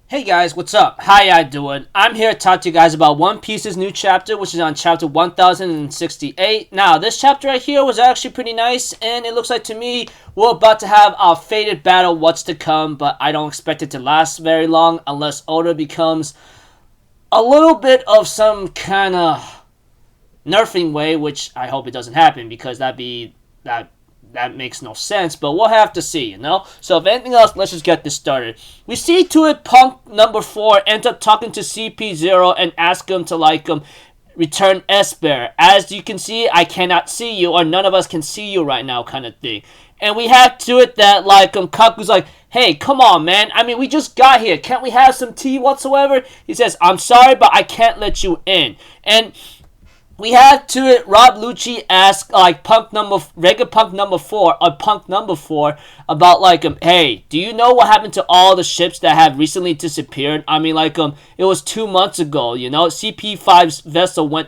Hey guys, what's up? How y'all doing? I'm here to talk to you guys about One Piece's new chapter, which is on chapter 1068. Now, this chapter right here was actually pretty nice, and it looks like to me we're about to have our fated battle, what's to come, but I don't expect it to last very long unless Oda becomes a little bit of some kind of nerfing way, which I hope it doesn't happen because that makes no sense, but we'll have to see. So if anything else, let's just get this started. We see to it Punk number 4 ends up talking to CP0 and ask him to return Esper. As you can see, I cannot see you, or none of us can see you right now, kind of thing. And we have to it that Kaku's like, hey, come on, man. I mean, we just got here. Can't we have some tea whatsoever? He says, I'm sorry, but I can't let you in. And we had to it. Rob Lucci asked Vegapunk number 4 or Punk number 4 about hey, do you know what happened to all the ships that have recently disappeared? I mean, it was 2 months ago. CP5's vessel went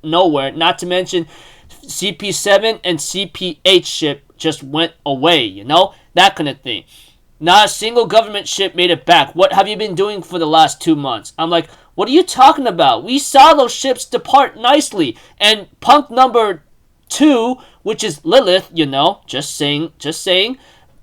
nowhere. Not to mention CP7 and CP8 ship just went away. That kind of thing. Not a single government ship made it back. What have you been doing for the last 2 months? I'm like, what are you talking about? We saw those ships depart nicely. And Punk number 2, which is Lilith, just saying,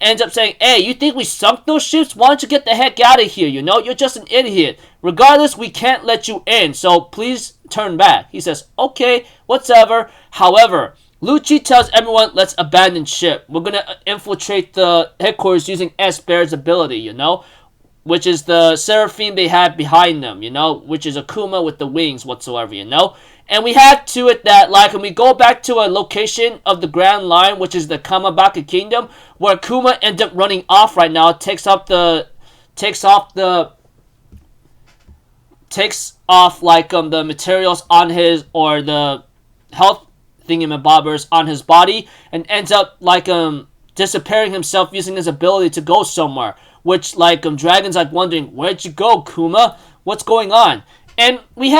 ends up saying, hey, you think we sunk those ships? Why don't you get the heck out of here, You're just an idiot. Regardless, we can't let you in, so please turn back. He says, okay, whatever. However, Lucci tells everyone, let's abandon ship. We're going to infiltrate the headquarters using Esper's ability, which is the Seraphim they have behind them, which is Akuma with the wings whatsoever, And we have to it that, when we go back to a location of the Grand Line, which is the Kamabaka Kingdom, where Akuma ends up running off right now, takes off the materials on his, or the health thingamabobbers on his body, and ends up disappearing himself using his ability to go somewhere, which Dragon's wondering, where'd you go, Kuma? What's going on? And we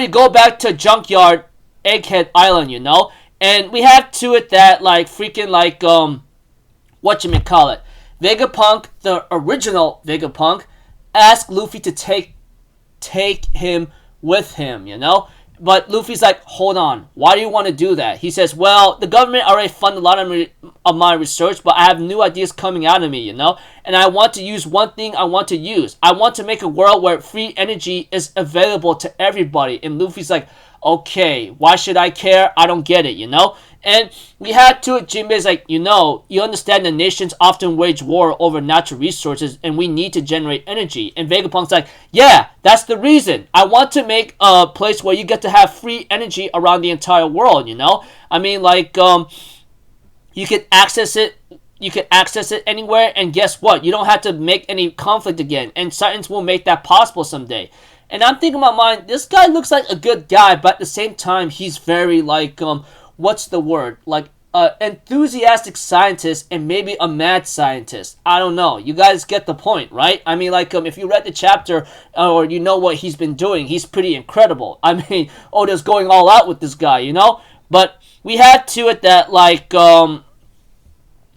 go back to Junkyard Egghead Island, and we have to it that whatchamacallit, Vegapunk, the original Vegapunk, asked Luffy to take him with him, But Luffy's like, hold on, why do you want to do that? He says, well, the government already funded a lot of my research, but I have new ideas coming out of me, And I want to use one thing I want to use. I want to make a world where free energy is available to everybody. And Luffy's like, okay, why should I care? I don't get it, And we had to it, Jinbei's like, you understand the nations often wage war over natural resources and we need to generate energy. And Vegapunk's like, yeah, that's the reason. I want to make a place where you get to have free energy around the entire world, I mean, you can access it. You can access it anywhere, and guess what? You don't have to make any conflict again. And Titans will make that possible someday. And I'm thinking in my mind, this guy looks like a good guy, but at the same time, he's very what's the word? Enthusiastic scientist and maybe a mad scientist. I don't know. You guys get the point, right? I mean, if you read the chapter or you know what he's been doing, he's pretty incredible. I mean, Oda's going all out with this guy, But we had to it that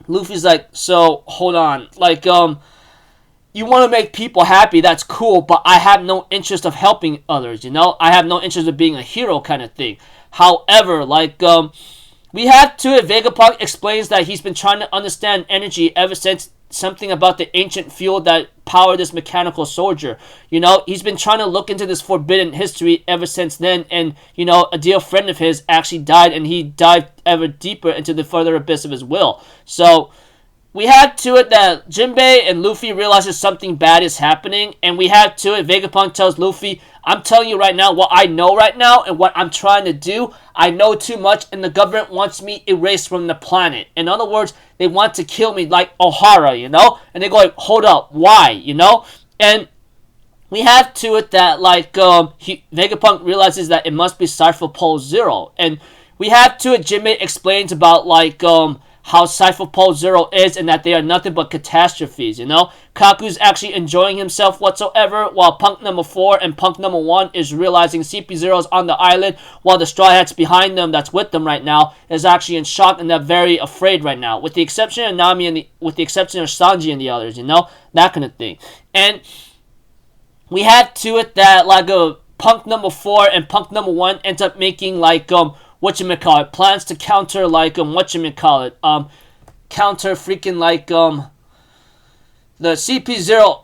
Luffy's like, so hold on, you want to make people happy, that's cool, but I have no interest of helping others, I have no interest of being a hero kind of thing. However, we have to it, Vegapunk explains that he's been trying to understand energy ever since something about the ancient fuel that powered this mechanical soldier. He's been trying to look into this forbidden history ever since then, and, a dear friend of his actually died, and he dived ever deeper into the further abyss of his will. So, we had to it that Jinbei and Luffy realizes something bad is happening, and we had to it, Vegapunk tells Luffy, I'm telling you right now what I know right now and what I'm trying to do. I know too much, and the government wants me erased from the planet. In other words, they want to kill me like Ohara, And they go hold up, why, And we have to it that Vegapunk realizes that it must be Cypher Pole Zero, and we have to it, Jinbei explains about how Cypher Pole Zero is and that they are nothing but catastrophes, Kaku's actually enjoying himself whatsoever, while Punk number 4 and Punk number 1 is realizing CP0 is on the island, while the Straw Hats behind them that's with them right now is actually in shock and they're very afraid right now, with the exception of Nami with the exception of Sanji and the others, that kind of thing. And we had to it that like a Punk number 4 and Punk number 1 ends up making like whatchamacallit, plans to counter like whatchamacallit, counter freaking like the CP0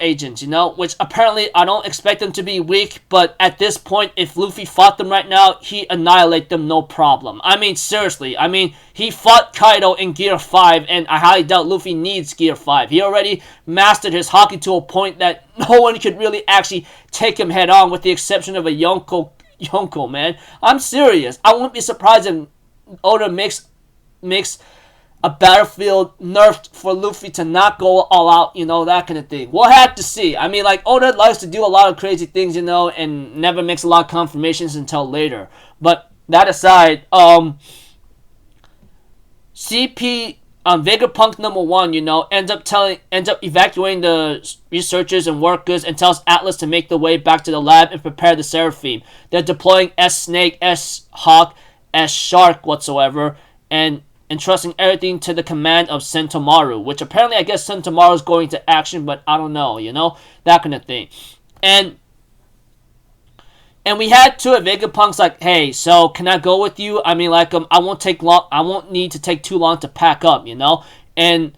agents, you know, which apparently I don't expect them to be weak, but at this point, if Luffy fought them right now, he'd annihilate them no problem. I mean, seriously, I mean, he fought Kaido in Gear 5, and I highly doubt Luffy needs Gear 5. He already mastered his Haki to a point that no one could really actually take him head on, with the exception of a Yonko, man. I'm serious. I wouldn't be surprised if Oda makes a battlefield nerfed for Luffy to not go all out, you know, that kind of thing. We'll have to see. I mean, like, Oda likes to do a lot of crazy things, you know, and never makes a lot of confirmations until later. But that aside, Vegapunk number 1, you know, ends up evacuating the researchers and workers and tells Atlas to make the way back to the lab and prepare the Seraphim. They're deploying S-Snake, S-Hawk, S-Shark whatsoever, and entrusting everything to the command of Sentomaru, which apparently I guess Sentomaru is going to action, but I don't know, you know, that kind of thing. And we had to it. Vegapunk's like, hey, so can I go with you? I mean, like, I won't need to take too long to pack up, you know. And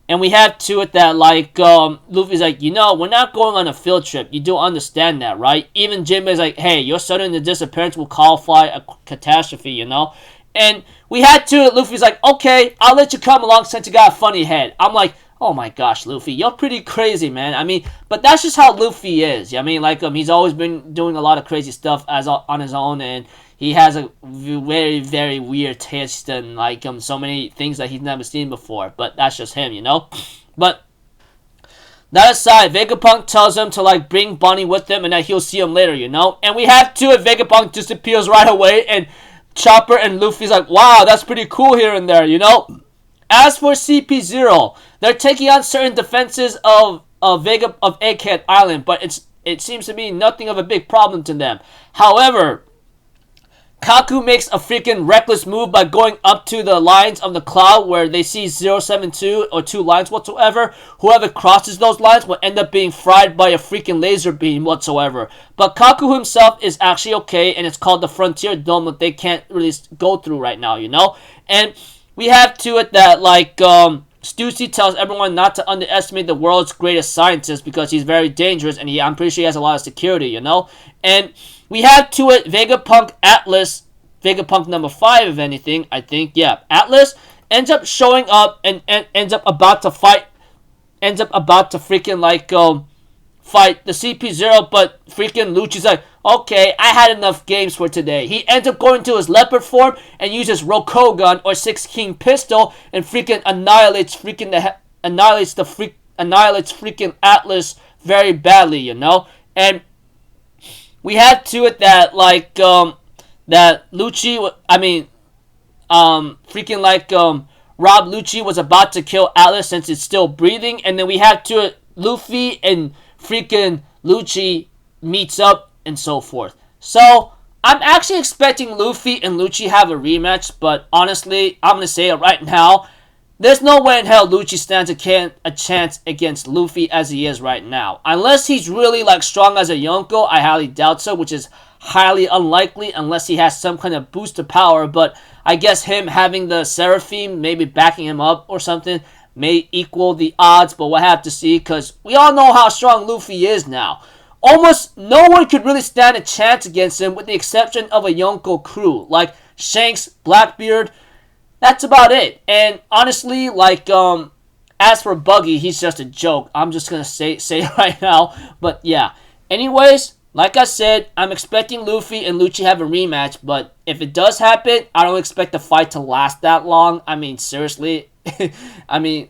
we had to it that like Luffy's like, you know, we're not going on a field trip. You do understand that, right? Even Jinbei's like, hey, your sudden disappearance will qualify a catastrophe, you know. And we had to it. Luffy's like, okay, I'll let you come along since you got a funny head. I'm like, oh my gosh, Luffy, you're pretty crazy, man. I mean, but that's just how Luffy is. I mean, like, he's always been doing a lot of crazy stuff on his own, and he has a very, very weird taste and, like, so many things that he's never seen before. But that's just him, you know? But that aside, Vegapunk tells him to, like, bring Bonnie with him and that he'll see him later, you know? And we have to it. Vegapunk disappears right away, and Chopper and Luffy's like, wow, that's pretty cool here and there, you know? As for CP0, they're taking on certain defenses of Egghead Island, but it seems to be nothing of a big problem to them. However, Kaku makes a freaking reckless move by going up to the lines of the cloud where they see 072 or 2 lines whatsoever. Whoever crosses those lines will end up being fried by a freaking laser beam whatsoever. But Kaku himself is actually okay, and it's called the Frontier Dome that they can't really go through right now, you know? And we have to it that, like, Stussy tells everyone not to underestimate the world's greatest scientist because he's very dangerous, and I'm pretty sure he has a lot of security, you know? And we have to it Vegapunk Atlas, Vegapunk number 5 if anything, I think, yeah. Atlas ends up showing up and ends up about to freaking, like, fight the CP0, but freaking Lucci's like, okay, I had enough games for today. He ends up going to his leopard form and uses Rokogun or Six King pistol and freaking annihilates freaking Atlas very badly, you know? And we had to it that like that Lucci, Rob Lucci was about to kill Atlas since it's still breathing, and then we had to it Luffy and freaking Lucci meets up and so forth. So I'm actually expecting Luffy and Lucci have a rematch, but honestly, I'm gonna say it right now. There's no way in hell Lucci stands a chance against Luffy as he is right now. Unless he's really like strong as a Yonko, I highly doubt so, which is highly unlikely unless he has some kind of boost of power. But I guess him having the Seraphim maybe backing him up or something may equal the odds, but we'll have to see because we all know how strong Luffy is now. Almost no one could really stand a chance against him with the exception of a Yonko crew, like Shanks, Blackbeard. That's about it. And honestly, like, as for Buggy, he's just a joke. I'm just gonna say it right now. But yeah. Anyways, like I said, I'm expecting Luffy and Lucci have a rematch, but if it does happen, I don't expect the fight to last that long. I mean, seriously. I mean,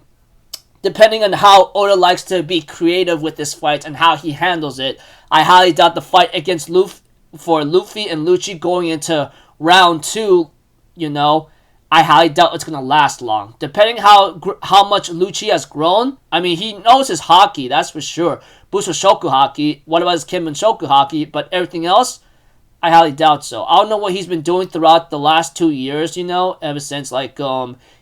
depending on how Oda likes to be creative with this fight and how he handles it, I highly doubt the fight against Luffy and Lucci going into round 2, you know, I highly doubt it's going to last long. Depending how much Lucci has grown, I mean, he knows his Haki, that's for sure. Busho Shoku Haki, what about his Kenman Shoku Haki, but everything else, I highly doubt so. I don't know what he's been doing throughout the last 2 years, you know, ever since, like,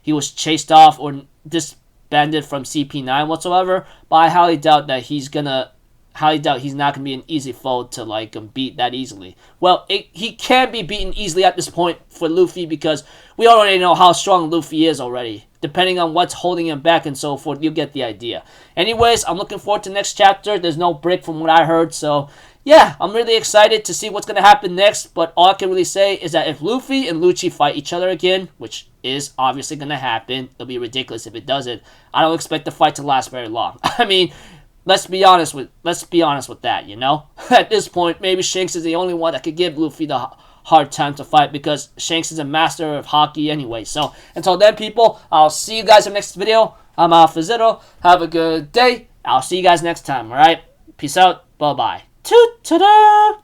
he was chased off or disbanded from CP9 whatsoever, but I highly doubt that he's gonna highly doubt he's not going to be an easy foe to like beat that easily. Well, he can be beaten easily at this point for Luffy because we already know how strong Luffy is already. Depending on what's holding him back and so forth, you'll get the idea. Anyways, I'm looking forward to the next chapter. There's no break from what I heard, so yeah, I'm really excited to see what's going to happen next, but all I can really say is that if Luffy and Lucci fight each other again, which is obviously going to happen, it'll be ridiculous if it doesn't, I don't expect the fight to last very long. I mean, let's be honest with that, you know? At this point, maybe Shanks is the only one that could give Luffy the hard time to fight because Shanks is a master of hockey anyway. So, until then, people, I'll see you guys in the next video. I'm Alpha Zitto. Have a good day. I'll see you guys next time, alright? Peace out. Bye-bye. Ta-da!